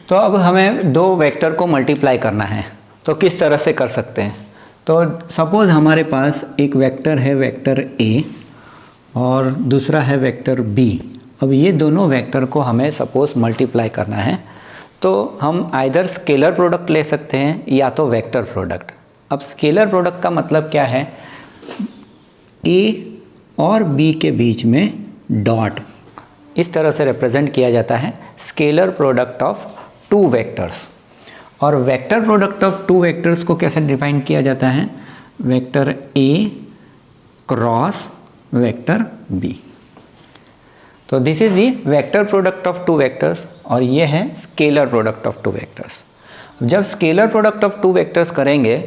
तो अब हमें दो वेक्टर को मल्टीप्लाई करना है, तो किस तरह से कर सकते हैं। तो सपोज़ हमारे पास एक वेक्टर है, वेक्टर ए, और दूसरा है वेक्टर बी। अब ये दोनों वेक्टर को हमें सपोज़ मल्टीप्लाई करना है, तो हम आइदर स्केलर प्रोडक्ट ले सकते हैं या तो वेक्टर प्रोडक्ट। अब स्केलर प्रोडक्ट का मतलब क्या है, ए और बी के बीच में डॉट इस तरह से रिप्रेजेंट किया जाता है, scalar product of two vectors. और vector product of two vectors को कैसे डिफाइन किया जाता है, वेक्टर ए क्रॉस वेक्टर बी। तो this is the vector product of two vectors, और ये है scalar product of two vectors. जब scalar product of two vectors करेंगे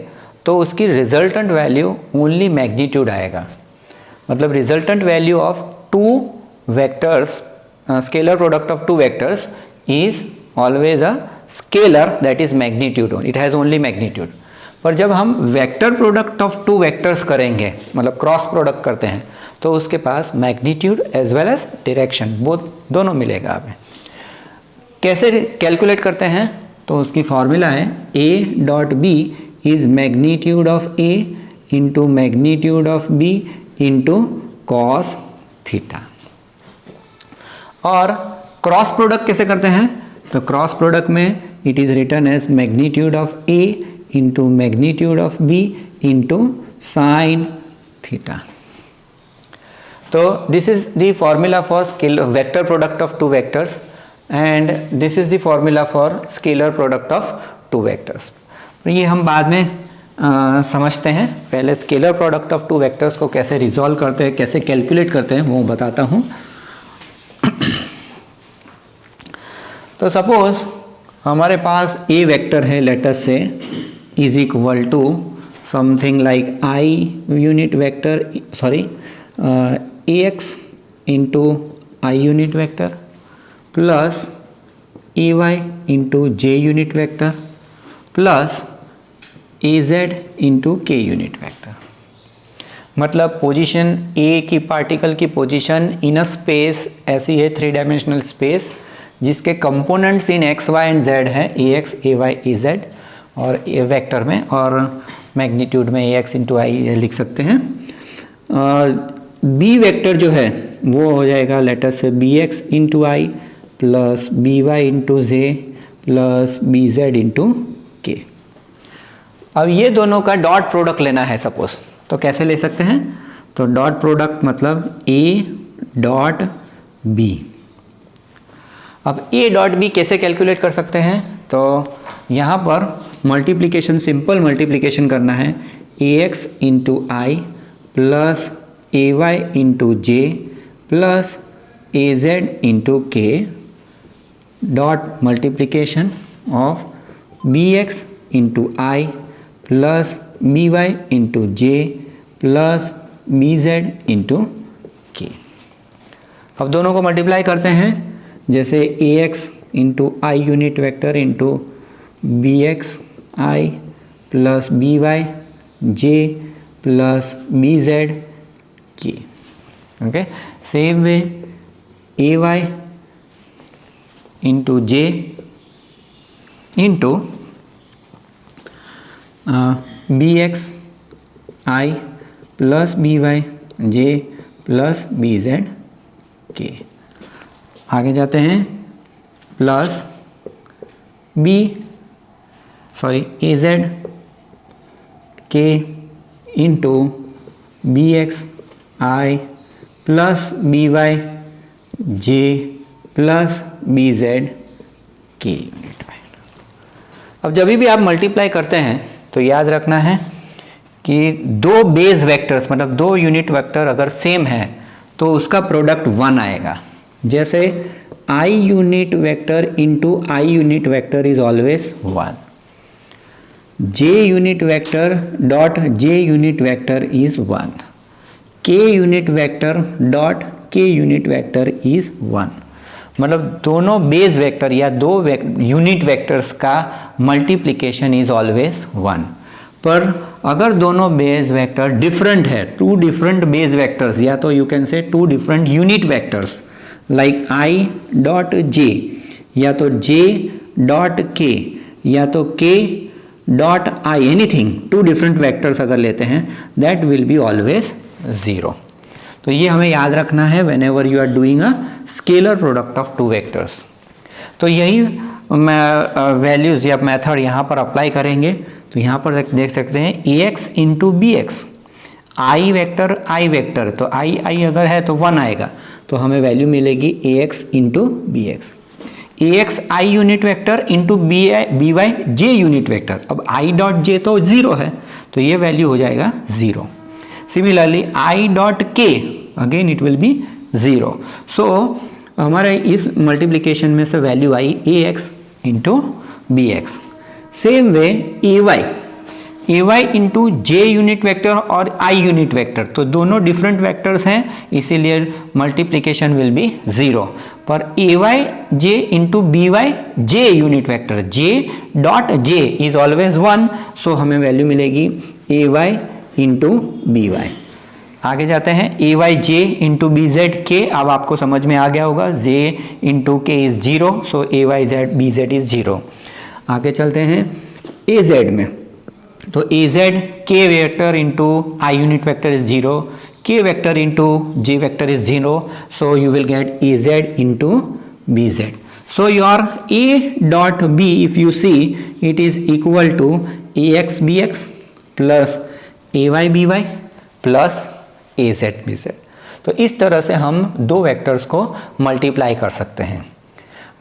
तो उसकी रिजल्टेंट वैल्यू ओनली मैग्नीट्यूड आएगा। मतलब resultant value of two vectors, scalar product of two vectors is always a scalar that is magnitude, it has only magnitude. पर जब हम vector product of two vectors करेंगे, मतलब क्रॉस प्रोडक्ट करते हैं, तो उसके पास magnitude as well as direction दोनों मिलेगा हमें। कैसे कैलकुलेट करते हैं, तो उसकी फॉर्मूला है A dot B is magnitude of A into magnitude of B into cos theta. और क्रॉस प्रोडक्ट कैसे करते हैं, तो क्रॉस प्रोडक्ट में it is written as magnitude of A into magnitude of B into sine theta. तो this is the formula for scalar vector product of two vectors and this is the formula for scalar product of two vectors. ये हम बाद में समझते हैं, पहले scalar product of two vectors को कैसे रिजॉल्व करते हैं, कैसे कैलकुलेट करते हैं, वो बताता हूँ। तो सपोज हमारे पास ए वेक्टर है, let us say is equal to something like I unit vector, sorry A X into I unit vector plus A Y into J unit vector plus A Z into K unit vector. मतलब position A की particle की position in a space ऐसी है, three dimensional space, जिसके components in X Y and Z है, A X A Y A Z, और ए vector में और मैग्नीट्यूड में ए एक्स इंटू आई लिख सकते हैं। बी वेक्टर जो है वो हो जाएगा लेटर से B X into I plus B Y into J plus B Z into K. अब ये दोनों का डॉट प्रोडक्ट लेना है सपोज, तो कैसे ले सकते हैं, तो डॉट प्रोडक्ट मतलब ए डॉट बी। अब ए डॉट बी कैसे कैलकुलेट कर सकते हैं, तो यहाँ पर मल्टीप्लिकेशन, सिंपल मल्टीप्लिकेशन करना है, A X into I plus A Y into J plus A Z into K dot multiplication of B X into I plus B Y into J plus B Z into K. अब दोनों को multiply करते हैं, जैसे A X into I unit vector into B x I plus B Y J plus B Z K. Okay, same way A Y into J into B x I plus B Y J plus B Z के। आगे जाते हैं, plus ए Z के into B x I plus B Y J plus B Z के unit Y. अब जब भी आप मल्टीप्लाई करते हैं तो याद रखना है कि दो बेस वेक्टर्स, मतलब दो यूनिट वेक्टर अगर सेम है तो उसका प्रोडक्ट 1 आएगा। जैसे I unit vector into I unit vector is always 1, J unit vector dot J unit vector is 1, K unit vector dot K unit vector is 1। मतलब दोनों बेस वेक्टर या दो यूनिट वेक्टर्स का मल्टीप्लिकेशन इज ऑलवेज 1। पर अगर दोनों base vector different है, two different base vectors, या तो you can say two different unit vectors like I dot J या तो j डॉट k या तो k dot i, anything, two different vectors अगर लेते हैं, दैट विल बी ऑलवेज 0। तो ये हमें याद रखना है whenever you are doing a scalar product of two vectors. तो यही वैल्यूज़ या मेथड यहाँ पर अप्लाई करेंगे। तो यहाँ पर देख सकते हैं ax इंटू बी एक्स, आई वेक्टर, तो आई अगर है तो 1 आएगा, तो हमें वैल्यू मिलेगी ax into B X. ax I unit vector into B Y J unit vector. अब आई डॉट जे तो 0 है, तो ये वैल्यू हो जाएगा 0। Similarly I dot K, again it will be 0। So हमारे इस मल्टीप्लिकेशन में से वैल्यू आई ax into B X. Same way A Y into J unit vector और आई यूनिट वेक्टर, तो दोनों डिफरेंट वेक्टर्स हैं, इसीलिए मल्टीप्लिकेशन विल बी 0। पर A Y J into B Y J unit vector, J dot J is always 1, so हमें value मिलेगी A Y into B Y. आगे जाते हैं A Y J into B Z K. अब आपको समझ में आ गया होगा, J into K is 0, so A Y Z B Z is 0। आगे चलते हैं ए जेड में। तो ए जेड के vector into I unit vector is 0, K vector into J vector is 0, so you will get A Z into B Z. So your A dot B, if you see, it is equal to A x B X plus A Y B Y plus A Z B Z. तो इस तरह से हम दो vectors को multiply कर सकते हैं।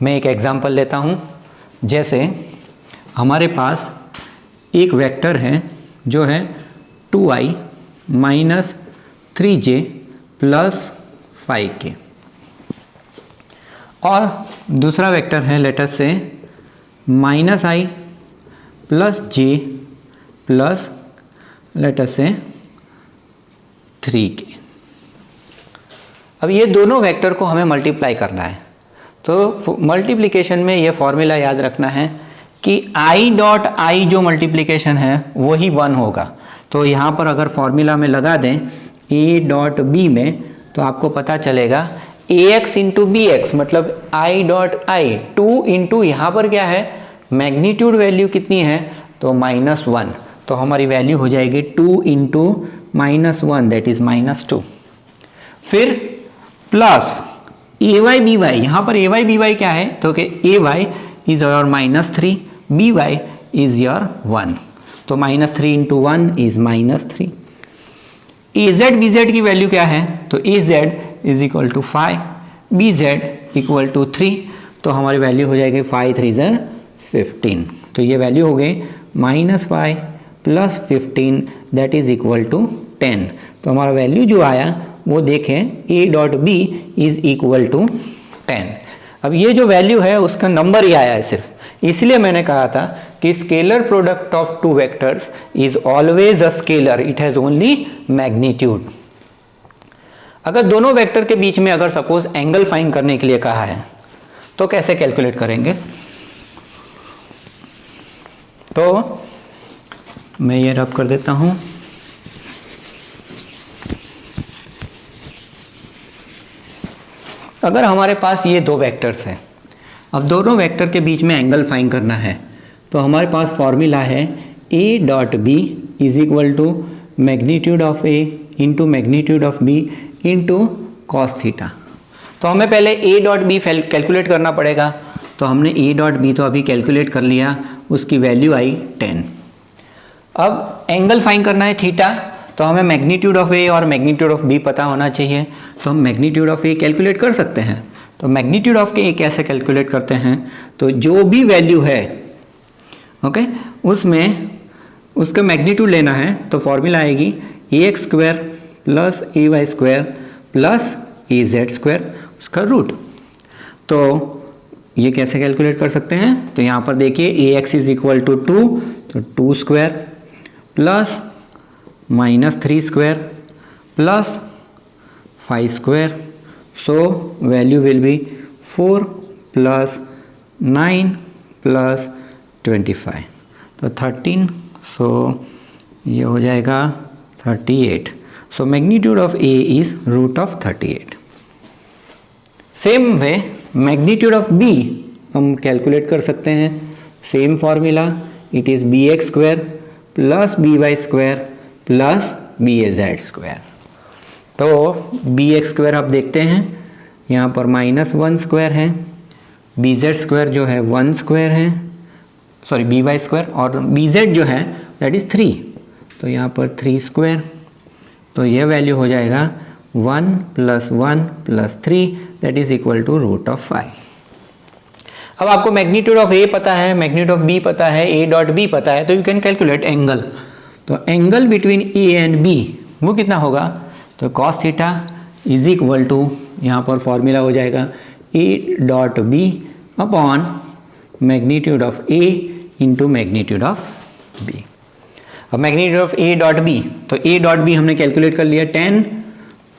मैं एक एग्जांपल लेता हूँ। जैसे हमारे पास एक वेक्टर है जो है 2i minus 3j plus 5k, और दूसरा वेक्टर है let us say minus i plus j plus let us say 3k। अब ये दोनों वेक्टर को हमें मल्टीप्लाई करना है। तो मल्टीप्लिकेशन में ये फॉर्मूला याद रखना है कि i डॉट i जो मल्टीप्लिकेशन है वो ही 1 होगा। तो यहाँ पर अगर फॉर्मूला में लगा दें a डॉट b में, तो आपको पता चलेगा ax इंटू बी एक्स, मतलब i डॉट i 2 इंटू यहाँ पर क्या है, मैग्नीट्यूड वैल्यू कितनी है, तो -1, तो हमारी वैल्यू हो जाएगी 2 इंटू -1, दैट इज -2। फिर प्लस ए वाई बी वाई, यहाँ पर ए वाई बी वाई क्या है, तो कि A Y is your -3, B Y is your 1, तो -3 into 1 is -3। A Z B Z की वैल्यू क्या है, तो A Z is equal to 5, B Z equal to 3, तो हमारी वैल्यू हो जाएगी 5 3 15। तो ये वैल्यू हो गई -5 plus 15, that is equal to 10। तो हमारा वैल्यू जो आया वो देखें a dot B is equal to 10। अब ये जो वैल्यू है उसका नंबर ही आया है सिर्फ, इसलिए मैंने कहा था कि scalar product of two vectors is always a scalar, it has only magnitude. अगर दोनों वेक्टर के बीच में अगर सपोज एंगल फाइंड करने के लिए कहा है तो कैसे कैलकुलेट करेंगे, तो मैं ये रब कर देता हूं। अगर हमारे पास ये दो वेक्टर्स हैं, अब दोनों वेक्टर के बीच में एंगल फाइंड करना है, तो हमारे पास फॉर्मूला है a dot B is equal to magnitude of a into magnitude of b into cos theta. तो हमें पहले a डॉट बी कैलकुलेट करना पड़ेगा, तो हमने a डॉट बी तो अभी कैलकुलेट कर लिया, उसकी वैल्यू आई 10। अब एंगल फाइंड करना है थीटा, तो हमें मैग्नीट्यूड ऑफ ए और मैग्नीट्यूड ऑफ बी पता होना चाहिए, तो हम मैग्नीट्यूड ऑफ ए कैलकुलेट कर सकते हैं। तो मैग्नीट्यूड ऑफ ए कैसे कैलकुलेट करते हैं, तो जो भी वैल्यू है ओके उसमें उसका मैग्नीट्यूड लेना है, तो फॉर्मूला आएगी ax square plus ay square plus az square उसका रूट। तो ये कैसे कैलकुलेट कर सकते हैं, तो यहाँ पर देखिए ax इज इक्वल टू 2, तो 2 square plus -3 square plus 5 square, so value will be 4 plus 9 plus 25, तो 13, सो ये हो जाएगा 38। So magnitude of a is root of 38। Same way magnitude of b हम कैलकुलेट कर सकते हैं। Same formula, it is b x square plus B y square plus b z जेड स्क्वायर। तो बी एक्स स्क्वायर आप देखते हैं यहाँ पर -1 स्क्वायर है, बी जेड स्क्वायर जो है 1 स्क्वायर है, सॉरी बी वाई स्क्वायर, और बी जेड जो है दैट इज़ 3, तो यहाँ पर 3 स्क्वायर, तो यह वैल्यू हो जाएगा 1 + 1 + 3 दैट इज इक्वल टू √5। अब आपको मैग्नीट्यूड ऑफ ए पता है, मैग्नीट्यूड ऑफ बी पता है, ए डॉट बी पता है, तो यू कैन कैलकुलेट एंगल। तो angle between A and B वो कितना होगा, तो cos theta is equal to, यहाँ पर फॉर्मूला हो जाएगा A dot B upon magnitude of A into magnitude of B. अब magnitude of A dot B, तो ए डॉट बी हमने कैलकुलेट कर लिया 10,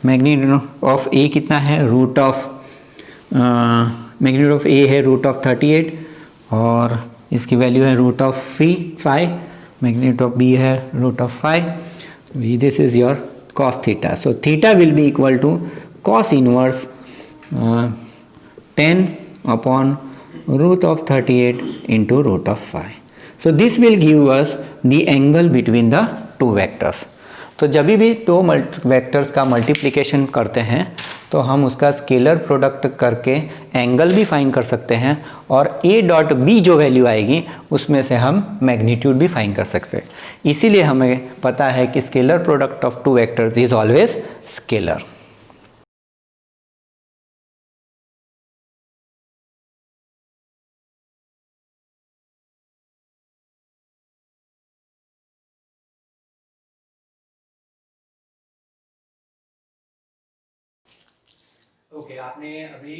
मैग्नीट्यूड ऑफ ए कितना है, मैग्नीट्यूड ऑफ ए है √38 और इसकी वैल्यू है √5, मैग्नीट्यूड ऑफ बी है √5, this is your cos theta. So theta will be equal to cos inverse 10 upon √38 into √5। So this will give us the angle between the two vectors। तो जब भी दो vectors का multiplication करते हैं तो हम उसका स्केलर प्रोडक्ट करके एंगल भी फाइंड कर सकते हैं, और a डॉट b जो वैल्यू आएगी उसमें से हम मैग्नीट्यूड भी फाइंड कर सकते हैं। इसीलिए हमें पता है कि scalar product of two vectors is always scalar. Okay, आपने अभी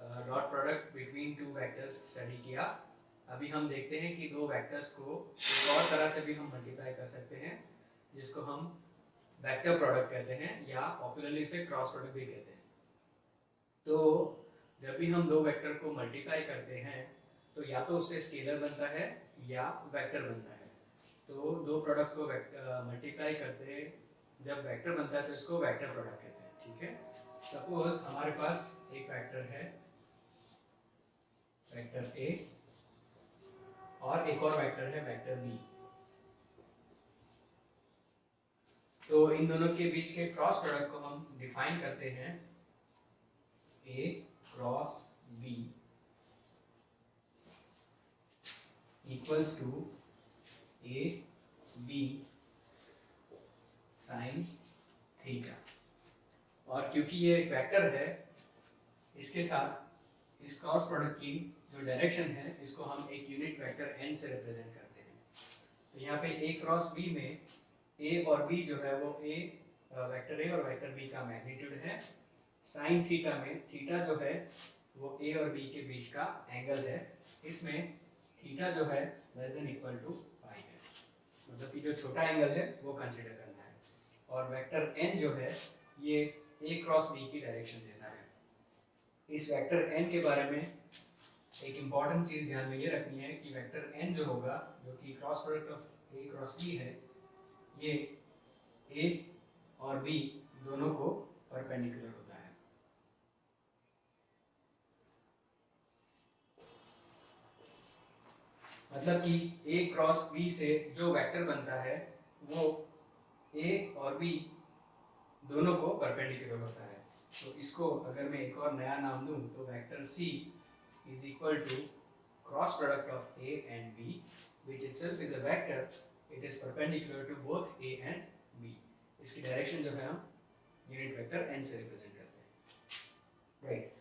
dot product between two vectors study किया। अभी हम देखते हैं कि दो वेक्टर्स को एक और तरह से भी हम मल्टीप्लाई कर सकते हैं, जिसको हम वेक्टर प्रोडक्ट कहते हैं, या पॉपुलरली इसे क्रॉस प्रोडक्ट भी कहते हैं। तो जब भी हम दो वेक्टर को मल्टीप्लाई करते हैं तो या तो उससे स्केलर बनता है या वेक्टर बनता है। तो दो प्रोडक्ट को मल्टीप्लाई करते हैं, जब वेक्टर बनता है तो इसको वेक्टर प्रोडक्ट कहते हैं। ठीक है, सपोज हमारे पास एक वेक्टर है वेक्टर ए और एक और वेक्टर है वेक्टर बी। तो इन दोनों के बीच के क्रॉस प्रोडक्ट को हम डिफाइन करते हैं A cross B equals to A B sine theta. और क्योंकि ये एक वेक्टर है, इसके साथ इस क्रॉस प्रोडक्ट की जो डायरेक्शन है इसको हम एक यूनिट वेक्टर n से रिप्रेजेंट करते हैं। तो यहाँ पे a क्रॉस b में a और b जो है वो वेक्टर a और वेक्टर b का मैग्नीट्यूड है। साइन थीटा में थीटा जो है वो a और b के बीच का एंगल है। इसमें थीटा जो है लेस देन इक्वल टू पाई है, मतलब कि जो छोटा एंगल है वो कंसीडर करना है। और वेक्टर n जो है ये a क्रॉस b की डायरेक्शन देता है। इस वेक्टर n के बारे में एक इम्पॉर्टेंट चीज़ ध्यान में ये रखनी है कि वेक्टर n जो होगा, जो कि cross product of a cross b है, ये a और b दोनों को परपेंडिकुलर होता है। मतलब कि a क्रॉस b से जो वेक्टर बनता है वो a और b दोनों को परपेंडिकुलर होता है। तो इसको अगर मैं एक और नया नाम दूं तो vector c is equal to cross product of a and b which itself is a vector, it is perpendicular to both a and b। इसकी डायरेक्शन जो है हम यूनिट वेक्टर n से रिप्रेजेंट करते हैं, राइट।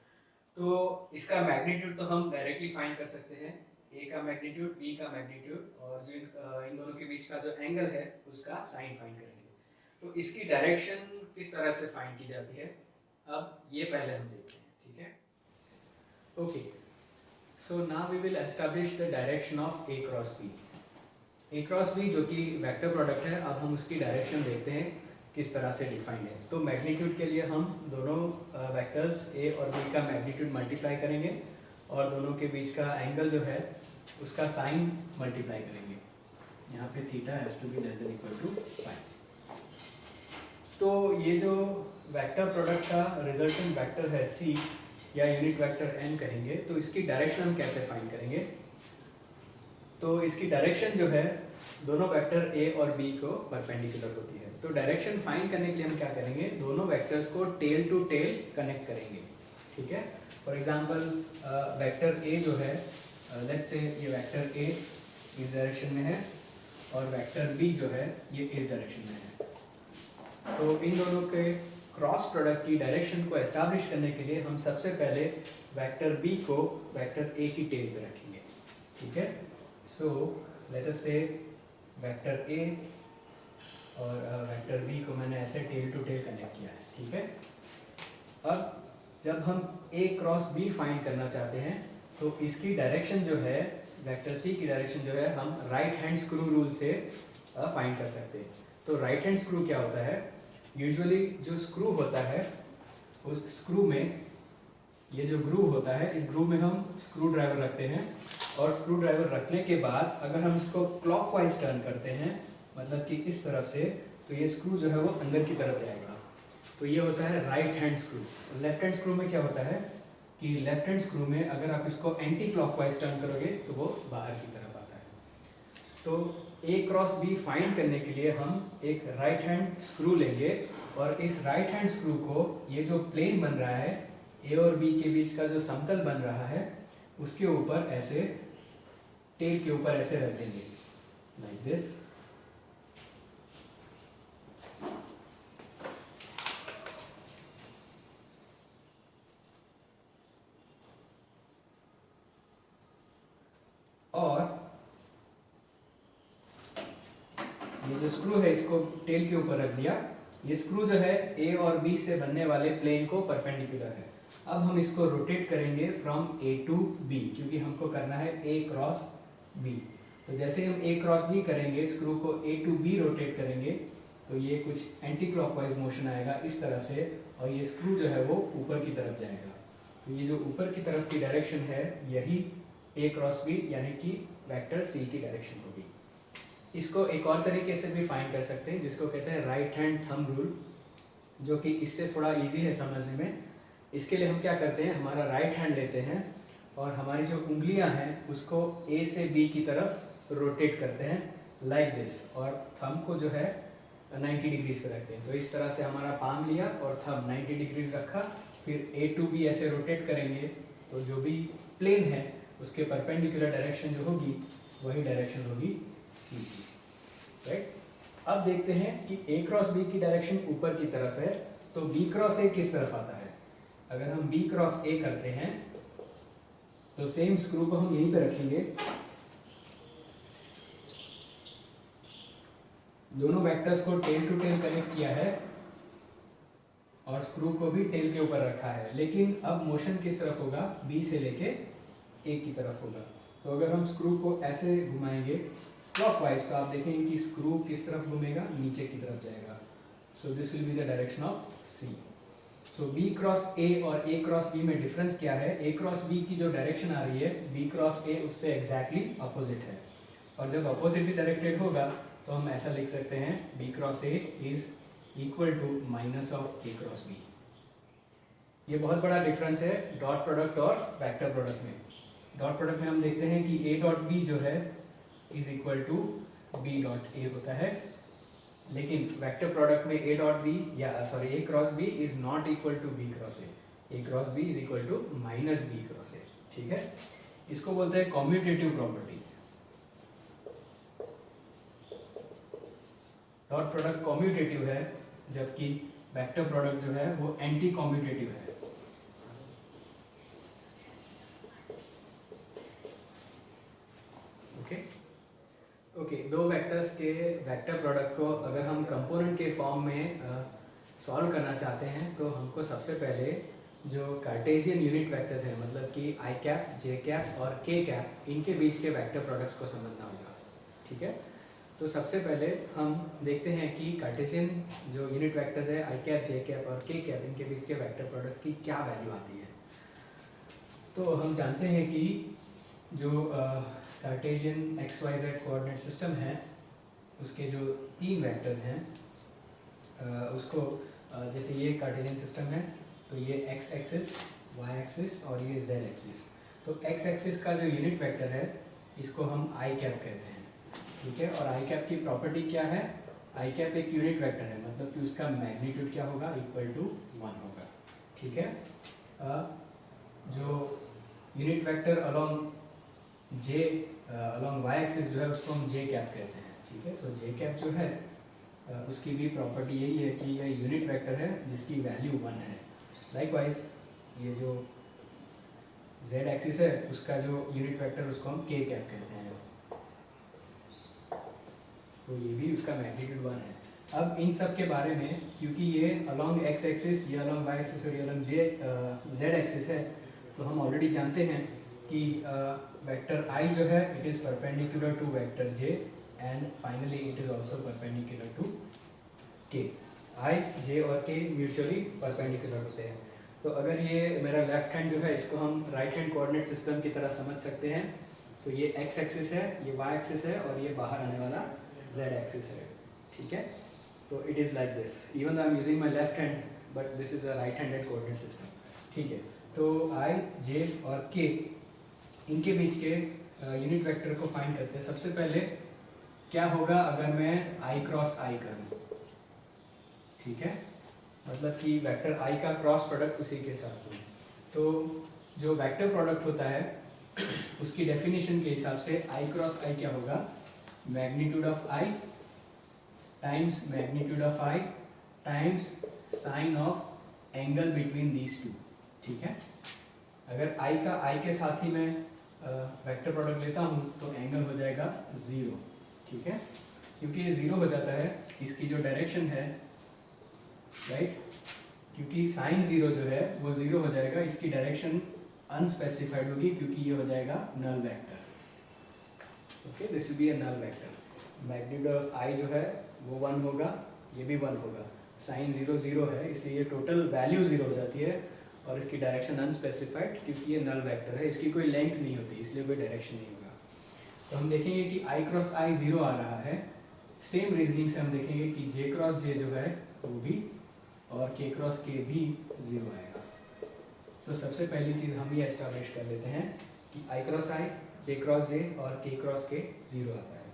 तो इसका मैग्नीट्यूड तो हम डायरेक्टली फाइंड कर सकते हैं, a का मैग्नीट्यूड, b का मैग्नीट्यूड, और जो इन दोनों के बीच का जो एंगल है उसका साइन फाइंड करेंगे। तो इसकी डायरेक्शन किस तरह से फाइंड की जाती है, अब ये पहले हम देखते हैं। ठीक है, okay. So now we will establish the direction of a cross b। a cross b जो कि वेक्टर प्रोडक्ट है, अब हम उसकी डायरेक्शन देखते हैं किस तरह से डिफाइंड है। तो मैग्नीट्यूड के लिए हम दोनों वेक्टर्स a और b का मैग्नीट्यूड मल्टीप्लाई करेंगे और दोनों के बीच का एंगल जो है उसका साइन मल्टीप्लाई करेंगे। यहाँ पे theta has to be less than equal to pi. तो ये जो वेक्टर प्रोडक्ट का रिजल्टेंट वेक्टर है c, या यूनिट वेक्टर n कहेंगे, तो इसकी डायरेक्शन हम कैसे फाइंड करेंगे? तो इसकी डायरेक्शन जो है दोनों वेक्टर a और b को परपेंडिकुलर होती है। तो डायरेक्शन फाइंड करने के लिए हम क्या करेंगे, दोनों वेक्टर्स को टेल टू टेल कनेक्ट करेंगे, ठीक है। फॉर एग्जांपल वेक्टर a जो है, लेट्स से ये वेक्टर a इस डायरेक्शन में है और वेक्टर b जो है ये इस डायरेक्शन में है। तो इन दोनों के क्रॉस प्रोडक्ट की डायरेक्शन को एस्टैब्लिश करने के लिए हम सबसे पहले वेक्टर b को वेक्टर a की टेल पे रखेंगे, ठीक है। सो लेट अस से वेक्टर a और वेक्टर b को मैंने ऐसे टेल टू टेल कनेक्ट किया है, ठीक है। अब जब हम a क्रॉस b फाइंड करना चाहते हैं तो इसकी डायरेक्शन जो है, वेक्टर c की डायरेक्शन जो है, हम राइट हैंड स्क्रू रूल से फाइंड कर सकते हैं। तो राइट हैंड स्क्रू क्या होता है? यूजुअली जो स्क्रू होता है उस स्क्रू में, ये जो ग्रूव होता है, इस ग्रूव में हम स्क्रू ड्राइवर रखते हैं और स्क्रू ड्राइवर रखने के बाद अगर हम इसको क्लॉकवाइज टर्न करते हैं, मतलब कि इस तरफ से, तो ये स्क्रू जो है वो अंदर की तरफ जाएगा। तो ये होता है right hand screw. Left hand screw में क्या होता है कि लेफ्ट हैंड स्क्रू में अगर आप इसको एंटी क्लॉकवाइज टर्न करोगे तो वो बाहर की तरफ आता है। तो a क्रॉस b फाइंड करने के लिए हम एक राइट हैंड स्क्रू लेंगे और इस राइट हैंड स्क्रू को, ये जो प्लेन बन रहा है a और b के बीच का जो समतल बन रहा है, उसके ऊपर ऐसे, टेल के ऊपर ऐसे रख देंगे, लाइक दिस। और ये जो स्क्रू है इसको टेल के ऊपर रख दिया। ये स्क्रू जो है a और b से बनने वाले प्लेन को परपेंडिकुलर है। अब हम इसको रोटेट करेंगे फ्रॉम a टू b, क्योंकि हमको करना है a क्रॉस b। तो जैसे हम a क्रॉस b करेंगे, स्क्रू को a टू b रोटेट करेंगे, तो ये कुछ एंटी क्लॉकवाइज मोशन आएगा इस तरह से, और ये स्क्रू जो है वो ऊपर की तरफ जाएगा। तो ये जो ऊपर की तरफ की डायरेक्शन है, यही a क्रॉस b यानी कि वेक्टर c की डायरेक्शन होगी। इसको एक और तरीके से भी फाइंड कर सकते हैं, जिसको कहते हैं राइट हैंड थंब रूल, जो कि इससे थोड़ा इजी है समझने में। इसके लिए हम क्या करते हैं, हमारा राइट हैंड लेते हैं और हमारी जो उंगलियां हैं उसको a से b की तरफ रोटेट करते हैं, लाइक दिस, और थंब को जो है 90 डिग्रीज पे रखते हैं। तो इस तरह से हमारा पाम लिया और थंब 90 डिग्रीज रखा, फिर a टू b ऐसे रोटेट करेंगे, तो जो भी प्लेन है उसके परपेंडिकुलर डायरेक्शन जो होगी वही डायरेक्शन होगी c की, राइट। अब देखते हैं कि a क्रॉस b की डायरेक्शन ऊपर की तरफ है, तो b क्रॉस a किस तरफ आता है। अगर हम b क्रॉस a करते हैं तो सेम स्क्रू को हम यहीं पे रखेंगे, दोनों वेक्टर्स को टेल टू टेल कनेक्ट किया है और स्क्रू को भी टेल के ऊपर रखा है, लेकिन अब मोशन किस तरफ होगा, b से लेके a की तरफ होगा। तो अगर हम स्क्रू को ऐसे घुमाएंगे क्लॉकवाइज, तो आप देखेंगे कि स्क्रू किस तरफ घूमेगा, नीचे की तरफ जाएगा। So this will be the direction of c। So b cross a और a क्रॉस b में डिफरेंस क्या है, a क्रॉस b की जो डायरेक्शन आ रही है b क्रॉस a उससे एग्जैक्टली अपोजिट है, और जब अपोजिटली डायरेक्टेड होगा तो हम ऐसा लिख सकते हैं b cross a is equal to minus of a cross b। ये बहुत बड़ा डिफरेंस है डॉट प्रोडक्ट और वेक्टर प्रोडक्ट में। डॉट प्रोडक्ट में हम देखते हैं कि a डॉट b जो है is equal to b dot a होता है, लेकिन वेक्टर प्रोडक्ट में a डॉट b या sorry a cross b is not equal to b cross a cross b is equal to minus b cross a, ठीक है। इसको बोलते हैं commutative property. Dot product commutative है, जबकि वेक्टर प्रोडक्ट जो है वो एंटी कम्यूटेटिव है। ओके, दो वेक्टर्स के वेक्टर प्रोडक्ट को अगर हम कंपोनेंट के फॉर्म में सॉल्व करना चाहते हैं तो हमको सबसे पहले जो कार्टेशियन यूनिट वेक्टर्स हैं, मतलब कि आई कैप, जे कैप और के कैप, इनके बीच के वेक्टर प्रोडक्ट्स को समझना होगा, ठीक है। तो सबसे पहले हम देखते हैं कि कार्टेशियन जो यूनिट वेक्टर्स है आई कैप, जे कैप और के कैप, इनके बीच के वेक्टर प्रोडक्ट्स की क्या वैल्यू आती है। तो हम जानते हैं कि जो Cartesian x y z coordinate system है उसके जो तीन वेक्टर्स हैं, उसको जैसे ये कार्टेशियन सिस्टम है तो ये एक्स एक्सिस, वाई एक्सिस और ये जेड एक्सिस। तो एक्स एक्सिस का जो यूनिट वेक्टर है इसको हम आई कैप कहते हैं, ठीक है। और आई कैप की प्रॉपर्टी क्या है, आई कैप एक यूनिट वेक्टर है, मतलब कि उसका मैग्नीट्यूड क्या होगा, इक्वल टू 1 होगा, ठीक है। जो यूनिट वेक्टर अलोंग जे अलोंग वाई एक्सिस जो है उसको हम जे कैप कहते हैं, ठीक है। सो जे कैप जो है उसकी भी प्रॉपर्टी यही है कि यह यूनिट वेक्टर है जिसकी वैल्यू 1 है। लाइकवाइज ये जो z एक्सिस है उसका जो यूनिट वेक्टर उसको हम k कैप कहते हैं, तो ये भी उसका मैग्नीट्यूड 1 है। अब इन सब के बारे में, क्योंकि ये अलोंग x एक्सिस, ये अलोंग y एक्सिस और ये अलोंग z एक्सिस है, तो हम ऑलरेडी जानते हैं कि वेक्टर i जो है it is perpendicular to vector j and finally it is also perpendicular to k। i, j और k म्यूचुअली परपेंडिकुलर होते हैं। तो अगर ये मेरा लेफ्ट हैंड जो है इसको हम राइट हैंड कोऑर्डिनेट सिस्टम की तरह समझ सकते हैं। सो ये x एक्सिस है, ये y एक्सिस है और ये बाहर आने वाला z एक्सिस है, ठीक है। तो it is like this, even though I am using my left hand but this is a right handed coordinate system, ठीक है। तो i, j और k इनके बीच के यूनिट वेक्टर को फाइंड करते हैं। सबसे पहले क्या होगा अगर मैं i क्रॉस i करूँ, ठीक है, मतलब कि वेक्टर i का क्रॉस प्रोडक्ट उसी के साथ हो। तो जो वेक्टर प्रोडक्ट होता है उसकी डेफिनेशन के हिसाब से i क्रॉस i क्या होगा, magnitude of i times magnitude of i times sign of angle between these two, ठीक है। अगर i का i के साथ ही मैं वेक्टर प्रोडक्ट लेता हूँ तो एंगल हो जाएगा 0, ठीक है। क्योंकि ये 0 हो जाता है, इसकी जो डायरेक्शन है, राइट, क्योंकि साइन 0 जो है वो 0 हो जाएगा, इसकी डायरेक्शन अनस्पेसिफाइड होगी क्योंकि ये हो जाएगा null vector, okay, this will be a null vector. Magnitude of i जो है वो 1 होगा, ये भी 1 होगा, साइन 0 0 है इसलिए ये टोटल वैल्यू 0 हो जाती है और इसकी डायरेक्शन अनस्पेसिफाइड क्योंकि ये नल वेक्टर है, इसकी कोई लेंथ नहीं होती इसलिए कोई डायरेक्शन नहीं होगा। तो हम देखेंगे कि i क्रॉस i 0 आ रहा है। सेम रीजनिंग से हम देखेंगे कि j क्रॉस j जो है वो भी और k क्रॉस k भी 0 आएगा। तो सबसे पहली चीज़ हम ये एस्टैब्लिश कर लेते हैं कि i cross i, j cross j और k क्रॉस k 0 आता है।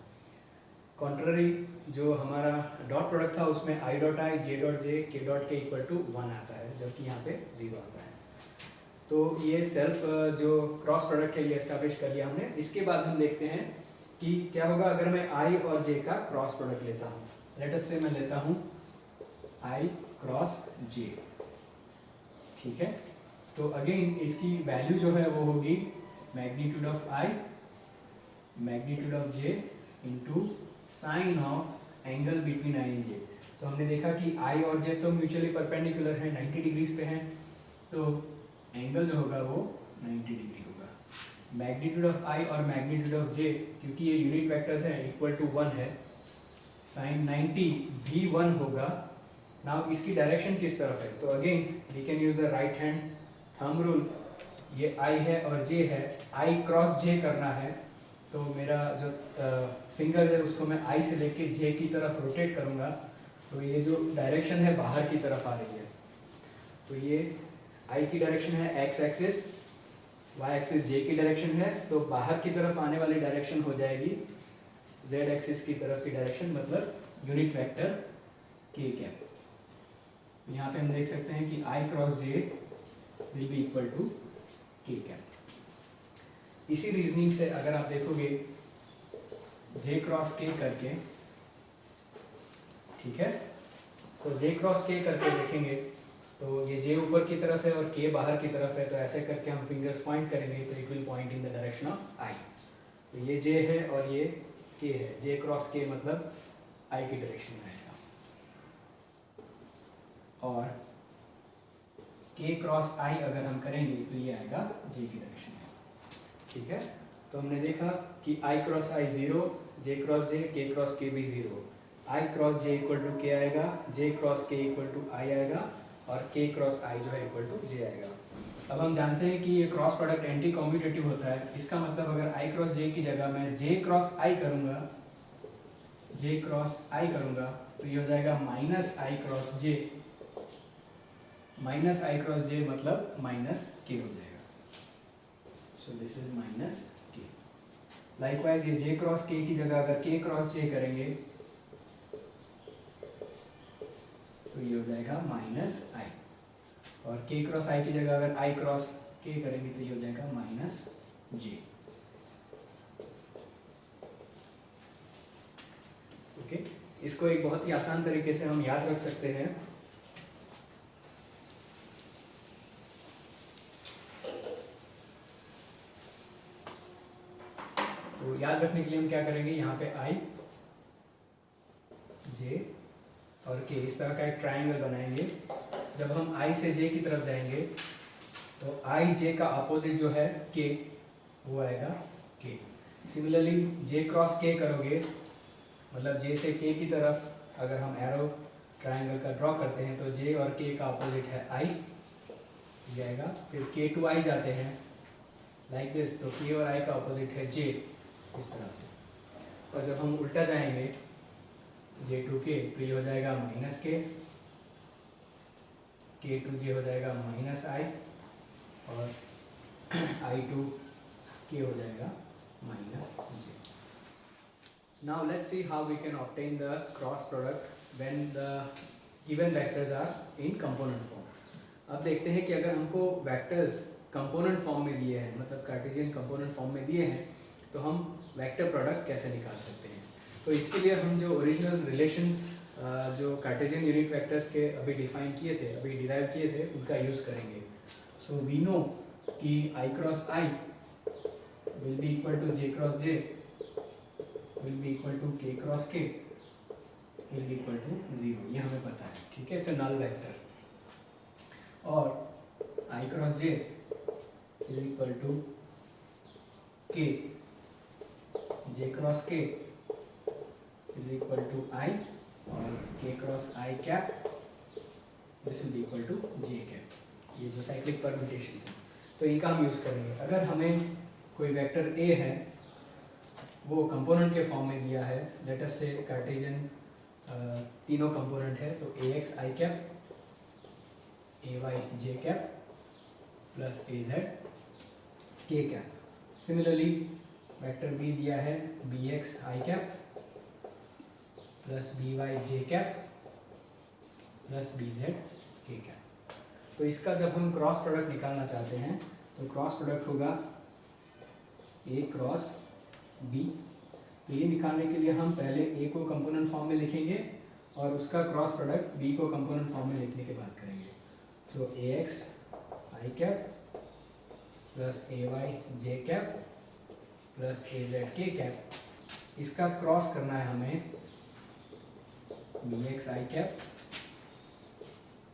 कॉन्ट्ररी जो हमारा डॉट प्रोडक्ट था उसमें i dot i, j dot j, k dot k equal to 1 आता है, जबकि यहाँ पे 0 आता है। तो ये सेल्फ जो क्रॉस प्रोडक्ट है ये एस्टैब्लिश कर लिया हमने। इसके बाद हम देखते हैं कि क्या होगा अगर मैं i और j का क्रॉस प्रोडक्ट लेता हूँ। लेट अस से मैं लेता हूँ i क्रॉस j, ठीक है। तो अगेन इसकी वैल्यू जो है वो होगी magnitude of i magnitude of j into sine of angle between i and j। तो हमने देखा कि i और j तो म्यूचुअली परपेंडिकुलर है, 90 डिग्रीज पे हैं, तो एंगल जो होगा वो 90 डिग्री होगा। मैग्नीट्यूड ऑफ i और मैग्नीट्यूड ऑफ j क्योंकि ये यूनिट वेक्टर्स हैं इक्वल टू 1 है, साइन 90 भी 1 होगा। नाउ इसकी डायरेक्शन किस तरफ है, तो again we can use the right hand thumb rule. ये i है और j है, i क्रॉस j करना है तो मेरा जो फिंगर्स है उसको मैं i से लेके j की तरफ रोटेट करूँगा, तो ये जो डायरेक्शन है बाहर की तरफ आ रही है। तो ये i की डायरेक्शन है x axis, y axis j की डायरेक्शन है, तो बाहर की तरफ आने वाली डायरेक्शन हो जाएगी z एक्सिस की तरफ की डायरेक्शन, मतलब यूनिट वेक्टर k कैप। यहाँ पे हम देख सकते हैं कि i cross j will be equal to k cap. इसी रीजनिंग से अगर आप देखोगे j क्रॉस k करके, ठीक है, तो j क्रॉस k करके देखेंगे तो ये j ऊपर की तरफ है और k बाहर की तरफ है, तो ऐसे करके हम फिंगर्स पॉइंट करेंगे तो it will point in the direction of i। तो ये j है और ये k है, j क्रॉस k मतलब i की डायरेक्शन में आएगा, और k क्रॉस i अगर हम करेंगे तो ये आएगा j की डायरेक्शन में, ठीक है। तो हमने देखा कि i cross i 0, j cross j, k cross k भी 0, i cross j equal to k आएगा, j cross k equal to i आएगा और k क्रॉस i जो है इक्वल टू j आएगा। अब हम जानते हैं कि ये क्रॉस प्रोडक्ट एंटी कॉम्यूटेटिव होता है, इसका मतलब अगर i क्रॉस j की जगह मैं j क्रॉस i करूँगा, j क्रॉस i करूँगा तो ये हो जाएगा minus i cross j, minus I cross J मतलब माइनस के हो जाएगा। So this is minus K. Likewise ये जे क्रॉस के की जगह अगर के क्रॉस जे करेंगे तो ये हो जाएगा माइनस आई, और के क्रॉस आई की जगह अगर आई क्रॉस के करेंगे तो ये हो जाएगा माइनस जे। ओके, इसको एक बहुत ही आसान तरीके से हम याद रख सकते हैं। तो याद रखने के लिए हम क्या करेंगे, यहाँ पे आई जे और के इस तरह का एक ट्रायंगल बनाएंगे। जब हम आई से जे की तरफ जाएंगे तो आई जे का अपोजिट जो है के, वो आएगा के। सिमिलरली जे क्रॉस के करोगे मतलब जे से के की तरफ अगर हम एरो ट्रायंगल का ड्रॉ करते हैं तो जे और के का अपोजिट है आई, ये आएगा। फिर के टू आई जाते हैं लाइक दिस, तो के और आई का अपोजिट है जे, इस तरह से। और जब हम उल्टा जाएंगे जे टू के तो ये हो जाएगा माइनस के टू जे हो जाएगा माइनस आई, और आई टू के हो जाएगा minus J. Now let's see how we can obtain the cross product when the given vectors are in component form. अब देखते हैं कि अगर हमको वेक्टर्स कंपोनेंट फॉर्म में दिए हैं, मतलब कार्टेशियन कंपोनेंट फॉर्म में दिए हैं, तो हम वेक्टर प्रोडक्ट कैसे निकाल सकते हैं। तो इसके लिए हम जो ओरिजिनल रिलेशंस जो कार्टेशियन यूनिट वेक्टर्स के अभी डिफाइन किए थे, अभी डिराइव किए थे, उनका यूज़ करेंगे। सो वी नो कि I cross I will be equal to J cross J will be equal to k cross k will be equal to 0, ये हमें पता है, ठीक है, इट्स अ नल वेक्टर। और i cross j is equal to k, j cross k is equal to I, और k cross I cap this will be equal to j cap। ये जो साइक्लिक परम्यूटेशंस हैं तो इनका हम use करेंगे। अगर हमें कोई वेक्टर a है, वो कंपोनेंट के फॉर्म में दिया है, लेट अस से कार्टेशियन तीनों कंपोनेंट है, तो a x i cap, A Y j cap plus A Z k cap. Similarly vector B दिया है b x i cap plus B Y j cap plus B Z k cap. तो इसका जब हम cross product निकालना चाहते हैं तो क्रॉस प्रोडक्ट होगा ए क्रॉस बी। तो ये निकालने के लिए हम पहले ए को कंपोनेंट फॉर्म में लिखेंगे और उसका क्रॉस प्रोडक्ट बी को कंपोनेंट फॉर्म में लिखने के बाद करेंगे। सो ए x i cap plus A Y j cap plus A Z k cap, इसका क्रॉस करना है हमें B x i cap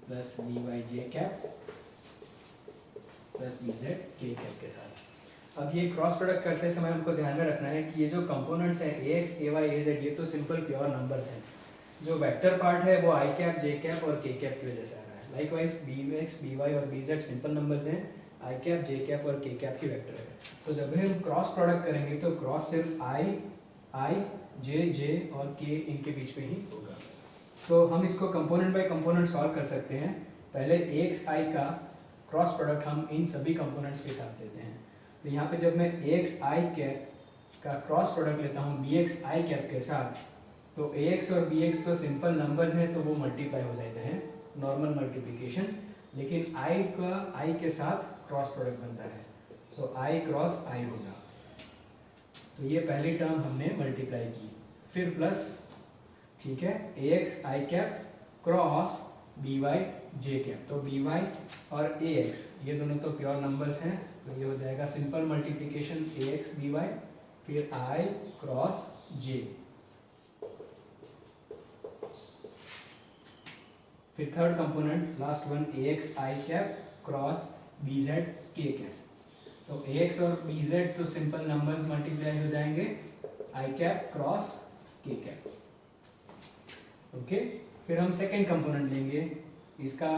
plus B Y j cap plus B Z k cap के साथ। अब ये क्रॉस प्रोडक्ट करते समय हमको ध्यान में रखना है कि ये जो कंपोनेंट्स हैं ए X A Y A Z, ये तो सिंपल प्योर नंबर्स हैं। जो वेक्टर पार्ट है वो आई कैप जे कैप और के कैप की वजह से आ रहा है। Likewise b x B Y और बी जेड सिंपल नंबर्स हैं, आई कैप जे कैप और के कैप की वेक्टर है। तो जब भी हम क्रॉस प्रोडक्ट करेंगे तो क्रॉस सिर्फ आई जे और के इनके बीच में ही होगा। तो हम इसको कंपोनेंट बाय कंपोनेंट सॉल्व कर सकते हैं। पहले ए एक्स आई का क्रॉस प्रोडक्ट हम इन सभी कंपोनेंट्स के साथ देते हैं। तो यहाँ पे जब मैं ए एक्स आई कैप का क्रॉस प्रोडक्ट लेता हूँ बी एक्स आई कैप के साथ, तो ए एक्स और बी एक्स तो सिंपल नंबर्स हैं तो वो मल्टीप्लाई हो जाते हैं, नॉर्मल मल्टीप्लिकेशन। लेकिन आई का आई के साथ क्रॉस प्रोडक्ट बनता है, सो आई क्रॉस आई होगा। तो ये पहली टर्म हमने मल्टीप्लाई की, फिर प्लस, ठीक है, A x i cap cross B Y j cap. तो बी वाई और ए एक्स ये दोनों तो प्योर नंबर्स हैं, तो ये हो जाएगा सिंपल मल्टीप्लिकेशन ए एक्स बी वाई, फिर आई क्रॉस जे, फिर third component last one A x i cap cross B Z k cap. तो ए एक्स और बी जेड तो सिंपल नंबर्स मल्टीप्लाई हो जाएंगे, आई कैप क्रॉस के कैप। ओके, फिर हम सेकेंड कंपोनेंट लेंगे, इसका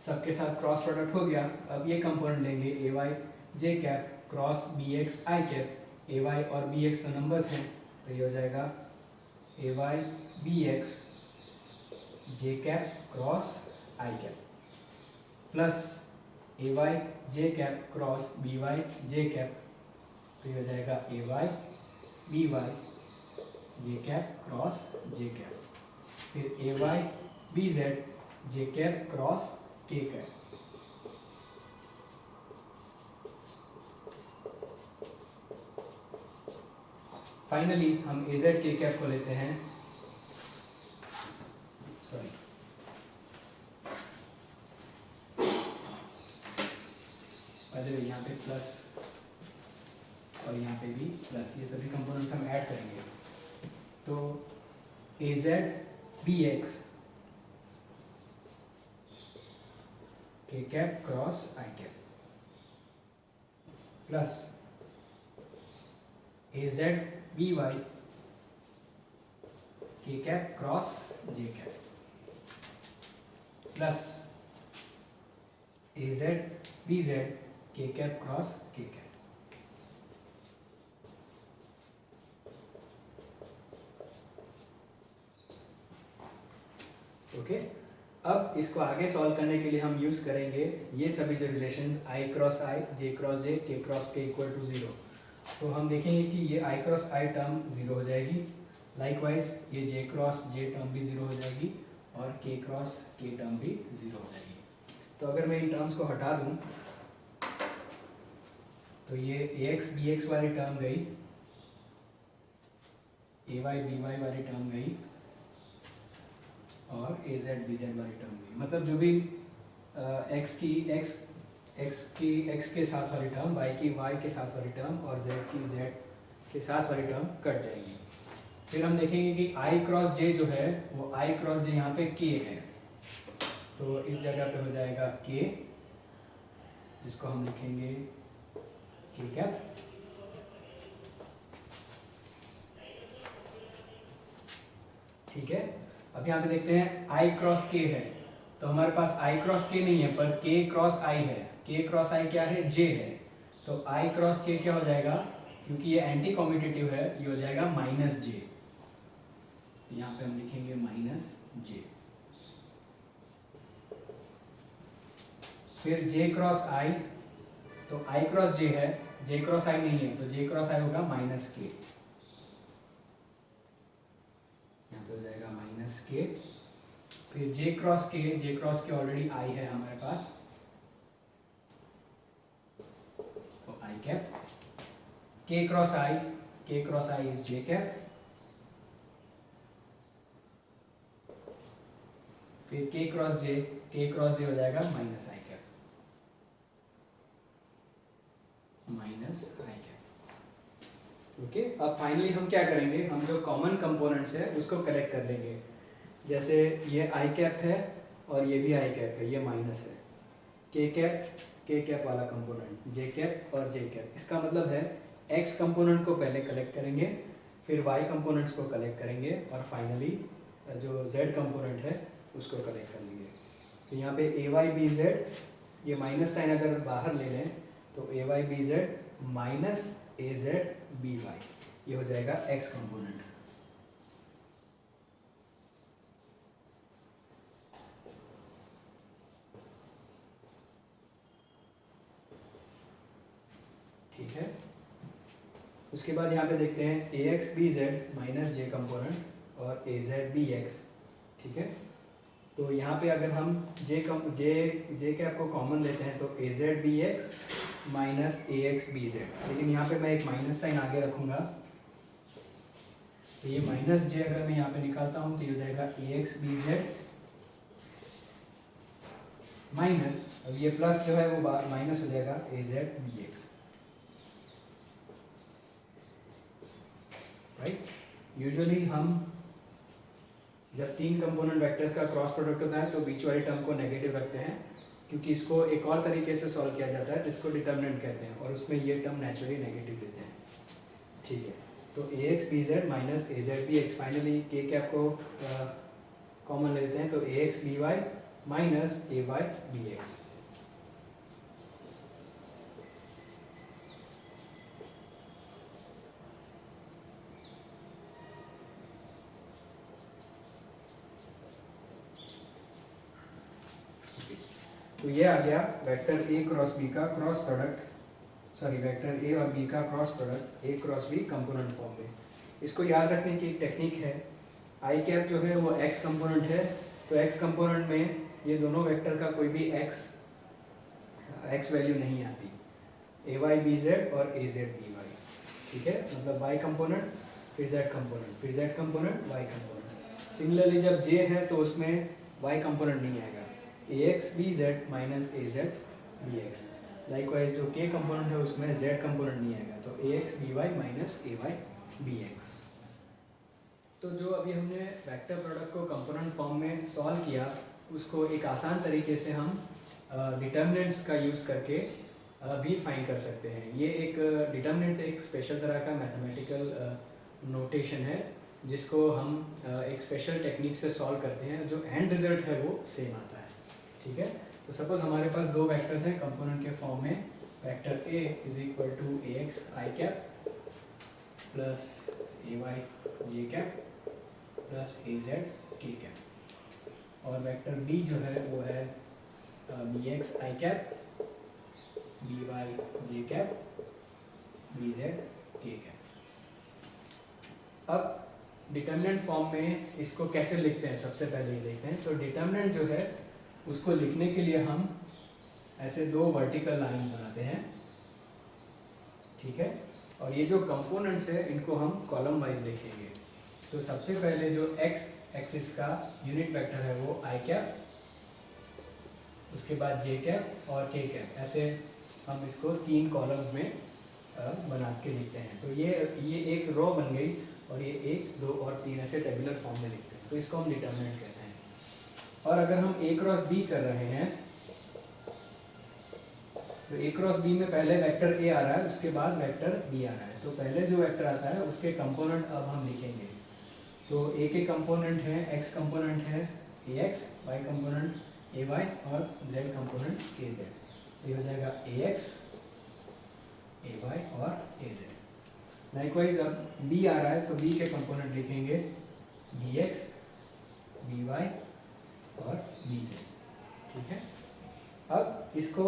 सबके साथ क्रॉस प्रोडक्ट हो गया। अब ये कंपोनेंट लेंगे ए Y j cap cross B x i cap. A Y और बी एक्स तो नंबर्स हैं, तो ये हो जाएगा ए वाई बी एक्स जे कैप क्रॉस आई कैप। प्लस ए Y j cap cross B Y j cap, तो ये हो जाएगा ए Y B Y j cap cross जे कैप, फिर ए Y b Z J cap cross के कैप। फाइनली हम ए जेड के कैप को लेते हैं, सॉरी यहाँ पे प्लस और यहाँ पे भी प्लस, ये सभी कंपोनेंट्स हम ऐड करेंगे। तो ए जेड बी एक्स के कैप क्रॉस आई कैप प्लस ए जेड बी वाई के कैप क्रॉस जे कैप प्लस ए Z B Z k cap cross के कैप। ओके, अब इसको आगे सॉल्व करने के लिए हम यूज करेंगे ये सभी जो रिलेशंस आई क्रॉस आई, जे क्रॉस जे, के क्रॉस के इक्वल टू 0। तो हम देखेंगे कि ये आई क्रॉस आई टर्म 0 हो जाएगी, लाइकवाइज ये जे क्रॉस जे टर्म भी 0 हो जाएगी और के क्रॉस के टर्म भी 0 हो जाएगी। तो अगर मैं इन टर्म्स को हटा दूं तो ये ए एक्स बी एक्स वाली टर्म गई, ए वाई बी वाई वाली टर्म गई और ए जेड बी जेड वाली टर्म गई। मतलब जो भी एक्स के साथ वाली टर्म, वाई की वाई के साथ वाली टर्म और जेड की जेड के साथ वाली टर्म कट जाएगी। फिर हम देखेंगे कि आई क्रॉस जे जो है वो आई क्रॉस जे यहाँ पे के है, तो इस जगह पे हो जाएगा के, जिसको हम लिखेंगे के कैप, ठीक है। अब यहाँ पे देखते हैं आई क्रॉस के है, तो हमारे पास आई क्रॉस के नहीं है पर के क्रॉस आई है। के क्रॉस आई क्या है? जे है। तो आई क्रॉस के क्या हो जाएगा, क्योंकि ये एंटी कॉम्यूटेटिव है, ये हो जाएगा माइनस जे। तो यहाँ पे हम लिखेंगे माइनस जे। फिर जे क्रॉस आई, तो आई क्रॉस जे है, जे क्रॉस आई नहीं है, तो जे क्रॉस आई होगा माइनस के, यहाँ पे हो जाएगा माइनस के। फिर जे क्रॉस के ऑलरेडी आई है हमारे पास, तो आई कैप। के cross I is J cap. फिर के क्रॉस जे हो जाएगा माइनस आई कैप, माइनस आई कैप। ओके, अब फाइनली हम क्या करेंगे, हम जो कॉमन कंपोनेंट्स है उसको कलेक्ट कर लेंगे। जैसे ये आई कैप है और ये भी आई कैप है, ये माइनस है। के कैप वाला कंपोनेंट, जे कैप और जे कैप, इसका मतलब है एक्स कंपोनेंट को पहले कलेक्ट करेंगे, फिर वाई कंपोनेंट्स को कलेक्ट करेंगे और फाइनली जो जेड कंपोनेंट है उसको कलेक्ट कर लेंगे। तो यहाँ पे ए वाई बी जेड, ये माइनस साइन अगर बाहर ले लें तो ए Y b Z minus a Z B Y, ये हो जाएगा एक्स कंपोनेंट। ठीक है, उसके बाद यहाँ पे देखते हैं ए एक्स बी जेड माइनस जे कंपोनेंट और ए जेड बी एक्स। ठीक है, तो यहाँ पे अगर हम जे कैप को कॉमन लेते हैं तो A Z B x minus A x B Z, लेकिन यहाँ पे मैं एक माइनस साइन आगे रखूँगा, तो ये माइनस जे अगर मैं यहाँ पे निकालता हूँ तो ये हो जाएगा A x B Z minus, अब ये प्लस जो है वो माइनस हो जाएगा A Z B X. Right, usually हम जब तीन कंपोनेंट वेक्टर्स का क्रॉस प्रोडक्ट होता है तो बीच वाली टर्म को नेगेटिव रखते हैं, क्योंकि इसको एक और तरीके से सॉल्व किया जाता है जिसको डिटर्मिनेंट कहते हैं, और उसमें ये टर्म नेचुरली नेगेटिव लेते हैं। ठीक है, तो a x B Z minus a Z B x, finally k cap को कॉमन लेते हैं तो a x B y minus a Y b x. तो ये आ गया वेक्टर ए क्रॉस बी का cross product, sorry vector a और बी का cross product a cross b component form में। इसको याद रखने की एक टेक्निक है, आई कैप जो है वो एक्स कंपोनेंट है, तो एक्स कंपोनेंट में ये दोनों वेक्टर का कोई भी एक्स वैल्यू नहीं आती, ए वाई बी जेड और ए जेड बी वाई, ठीक है, मतलब वाई कंपोनेंट फिर जेड कंपोनेंट फिर z component y component. Similarly जब जे है तो उसमें वाई कंपोनेंट नहीं आएगा, a x B Z minus a Z B x. Likewise जो के कंपोनेंट है उसमें जेड कंपोनेंट नहीं आएगा, तो a x B y minus a Y b x. तो जो अभी हमने वेक्टर प्रोडक्ट को कंपोनेंट फॉर्म में सॉल्व किया, उसको एक आसान तरीके से हम डिटर्मिनेंट्स का यूज़ करके भी फाइंड कर सकते हैं। ये एक डिटर्मिनेंट्स एक स्पेशल तरह का मैथमेटिकल नोटेशन है जिसको हम एक स्पेशल टेक्निक से सॉल्व करते हैं, जो एंड रिजल्ट है वो सेम आता है, ठीक है। तो सपोज हमारे पास दो वेक्टर्स हैं कंपोनेंट के फॉर्म में, vector a is equal to A x i cap plus A Y j cap plus A Z k cap, और वेक्टर बी जो है वो है b x i cap b Y j cap b Z k cap. अब determinant form में इसको कैसे लिखते हैं, सबसे पहले ही देखते हैं। तो डिटर्मिनेंट जो है उसको लिखने के लिए हम ऐसे दो वर्टिकल लाइन बनाते हैं, ठीक है, और ये जो कंपोनेंट्स है इनको हम कॉलम वाइज लिखेंगे। तो सबसे पहले जो एक्स एक्सिस का यूनिट वेक्टर है वो आई कैप, उसके बाद जे कैप और के कैप, ऐसे हम इसको तीन कॉलम्स में बना के लिखते हैं। तो ये एक रो बन गई, और ये एक दो और तीन ऐसे टेबुलर फॉर्म में लिखते हैं, तो इसको हम डिटर्मिनेंट कहते हैं। और अगर हम ए क्रॉस बी कर रहे हैं तो ए क्रॉस बी में पहले वेक्टर ए आ रहा है, उसके बाद वेक्टर बी आ रहा है, तो पहले जो वेक्टर आता है उसके कंपोनेंट अब हम लिखेंगे। तो ए के कंपोनेंट हैं, एक्स कंपोनेंट है A X, Y component A Y और जेड कंपोनेंट ए जेड। ये हो जाएगा ए एक्स ए वाई और ए जेड। लाइकवाइज अब बी आ रहा है तो बी के कंपोनेंट लिखेंगे बी एक्स बी वाई और बी जेड, ठीक है। अब इसको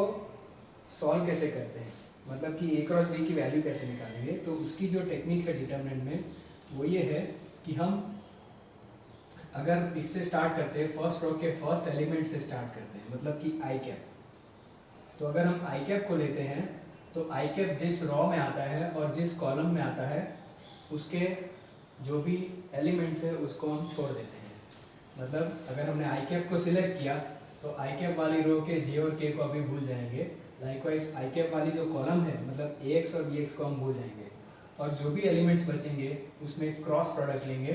सॉल्व कैसे करते हैं, मतलब कि ए क्रॉस बी की वैल्यू कैसे निकालेंगे, तो उसकी जो टेक्निक है डिटर्मिनेंट में वो ये है कि हम अगर इससे स्टार्ट करते हैं, फर्स्ट रो के फर्स्ट एलिमेंट से स्टार्ट करते हैं, मतलब कि आई कैप। तो अगर हम आई कैप को लेते हैं तो आई कैप जिस रो में आता है और जिस कॉलम में आता है उसके जो भी एलिमेंट्स है उसको हम छोड़ देते हैं। मतलब अगर हमने आई कैप को सिलेक्ट किया तो आई कैप वाली रो के जे और के को अभी भूल जाएंगे। लाइकवाइज आई कैप वाली जो कॉलम है मतलब ए एक्स और बी एक्स को हम भूल जाएंगे, और जो भी एलिमेंट्स बचेंगे उसमें क्रॉस प्रोडक्ट लेंगे।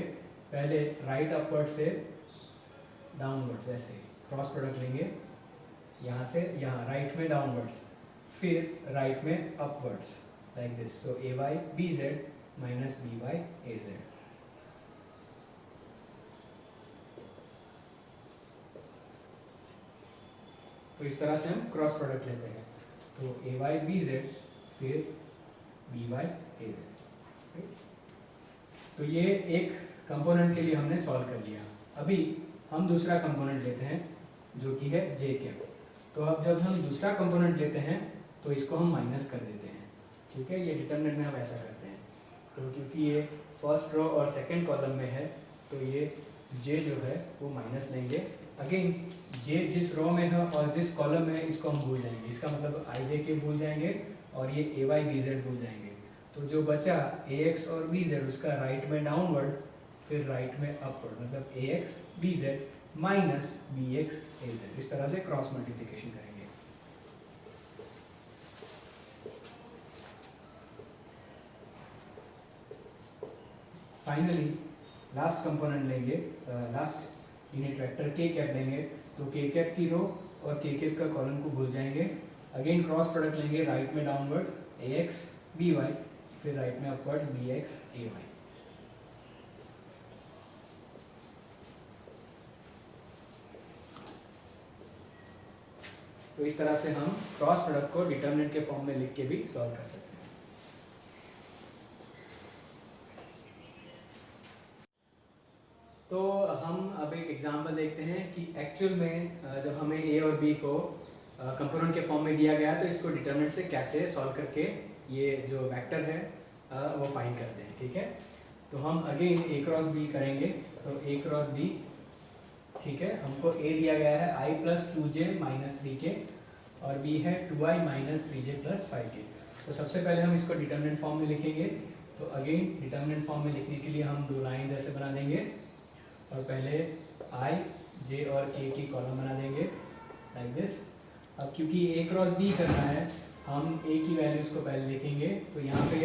पहले राइट अपवर्ड से डाउनवर्ड्स, ऐसे क्रॉस प्रोडक्ट लेंगे, यहाँ से यहाँ राइट में डाउनवर्ड्स, फिर राइट में upwards, like this. So A Y b Z minus b y A z. तो इस तरह से हम क्रॉस प्रोडक्ट लेते हैं, तो ए वाई बी जेड फिर बी वाई ए जेड। तो ये एक कंपोनेंट के लिए हमने सॉल्व कर लिया। अभी हम दूसरा कंपोनेंट लेते हैं जो कि है जे कैप। तो अब जब हम दूसरा कंपोनेंट लेते हैं तो इसको हम माइनस कर देते हैं, ठीक है। ये डिटर्मिनेंट में हम ऐसा करते हैं, तो क्योंकि ये फर्स्ट रो और सेकंड कॉलम में है तो ये जे जो है वो माइनस लेंगे। अगेन जे जिस रो में है और जिस कॉलम में है इसको हम भूल जाएंगे, इसका मतलब आई जे के भूल जाएंगे और ये ए वाई बी जेड भूल जाएंगे। तो जो बचा ए एक्स और बी जेड उसका राइट में डाउनवर्ड फिर राइट में अपवर्ड, मतलब A x B Z minus B X A Z. इस तरह से क्रॉस मल्टीप्लिकेशन करेंगे। फाइनली लास्ट कंपोनेंट लेंगे, लास्ट यूनिट वेक्टर के कैप लेंगे। तो के कैप की रो और के कैप का कॉलम को भूल जाएंगे। अगेन क्रॉस प्रोडक्ट लेंगे, राइट में डाउनवर्ड्स ए एक्स बी वाई फिर राइट में upwards B X A Y. तो इस तरह से हम क्रॉस प्रोडक्ट को डिटर्मिनेंट के फॉर्म में लिख के भी सॉल्व कर सकते हैं। तो हम अब एक एग्जांपल देखते हैं कि एक्चुअल में जब हमें ए और बी को कंपोनेंट के फॉर्म में दिया गया है, तो इसको डिटरमिनेंट से कैसे सॉल्व करके ये जो वेक्टर है वो फाइंड करते हैं, ठीक है। तो हम अगेन ए क्रॉस बी करेंगे, तो ए क्रॉस बी, ठीक है, हमको ए दिया गया है i plus 2j minus 3k और b है 2i minus 3j plus 5k। तो सबसे पहले हम इसको डिटरमिनेंट फॉर्म में लिखेंगे। तो अगेन डिटरमिनेंट फॉर्म में लिखने के लिए हम दो लाइन जैसे बना देंगे और पहले i, j और k की कॉलम बना देंगे लाइक दिस। अब क्योंकि a क्रॉस b करना है, हम a की वैल्यूज़ को पहले लिखेंगे। तो यहाँ पे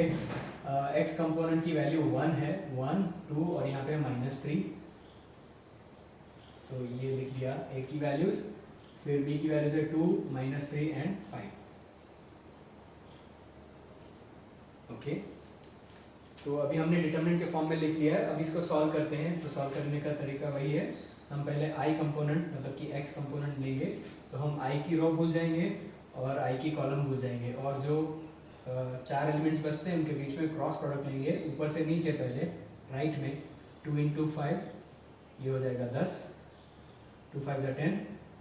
x कंपोनेंट की वैल्यू 1 है, 1, 2 और यहाँ पे -3। तो ये लिख दिया a की वैल्यूज़, फिर b की वैल्यूज़ है 2, -3 एंड 5। ओके, तो अभी हमने डिटरमिनेंट के फॉर्म में लिख लिया है। अब इसको सॉल्व करते हैं। तो सॉल्व करने का तरीका वही है, हम पहले i कंपोनेंट मतलब कि x कंपोनेंट लेंगे। तो हम i की रो भूल जाएंगे और i की कॉलम भूल जाएंगे और जो 4 एलिमेंट्स बचते हैं उनके बीच में क्रॉस प्रोडक्ट लेंगे ऊपर से नीचे। पहले राइट में 2 × 5 ये हो जाएगा 10, 2 5 = 10।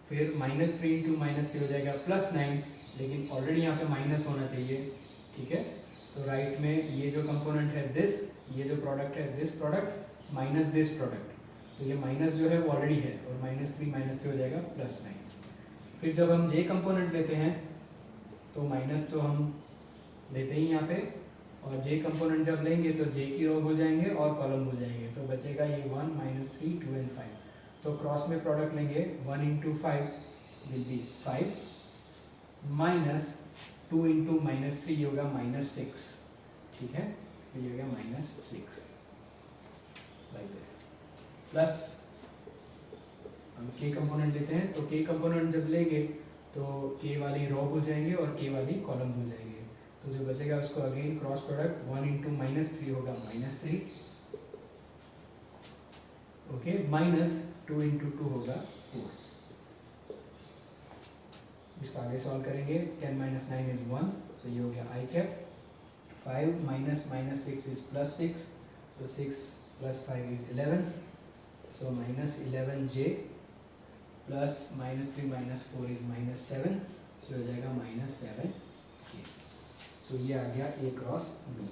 फिर -3 × -3 हो जाएगा +9, लेकिन ऑलरेडी यहाँ पे माइनस होना चाहिए, ठीक है। तो राइट में ये जो कंपोनेंट है दिस, ये जो प्रोडक्ट है this product minus this product, तो ये माइनस जो है वो ऑलरेडी है और -3 हो जाएगा +9। फिर जब हम j कंपोनेंट लेते हैं तो माइनस तो हम लेते ही यहाँ पे, और j कंपोनेंट जब लेंगे तो j की रो भूल जाएंगे और कॉलम भूल जाएंगे। तो बचेगा ये 1, -3, 2 एंड 5। तो क्रॉस में प्रोडक्ट लेंगे, 1 × 5 विल बी 5, -2 × -3 ये होगा -6, ठीक है। तो ये हो गया -6 लाइक दिस। प्लस हम k कंपोनेंट लेते हैं, तो k कंपोनेंट जब लेंगे तो k वाली रो भूल जाएंगे और k वाली कॉलम भूल जाएंगे। तो जो बचेगा उसको अगेन क्रॉस प्रोडक्ट, 1 × -3 होगा -3, ओके, -2 × 2 होगा 4। इसको आगे सॉल्व करेंगे, 10 - 9 = 1, सो ये हो गया i cap. 5 - -6 is +6, so 6 + 5 is 11, so -11j plus -3 - 4 is -7, so हो जाएगा -7k। तो ये आ गया a क्रॉस b।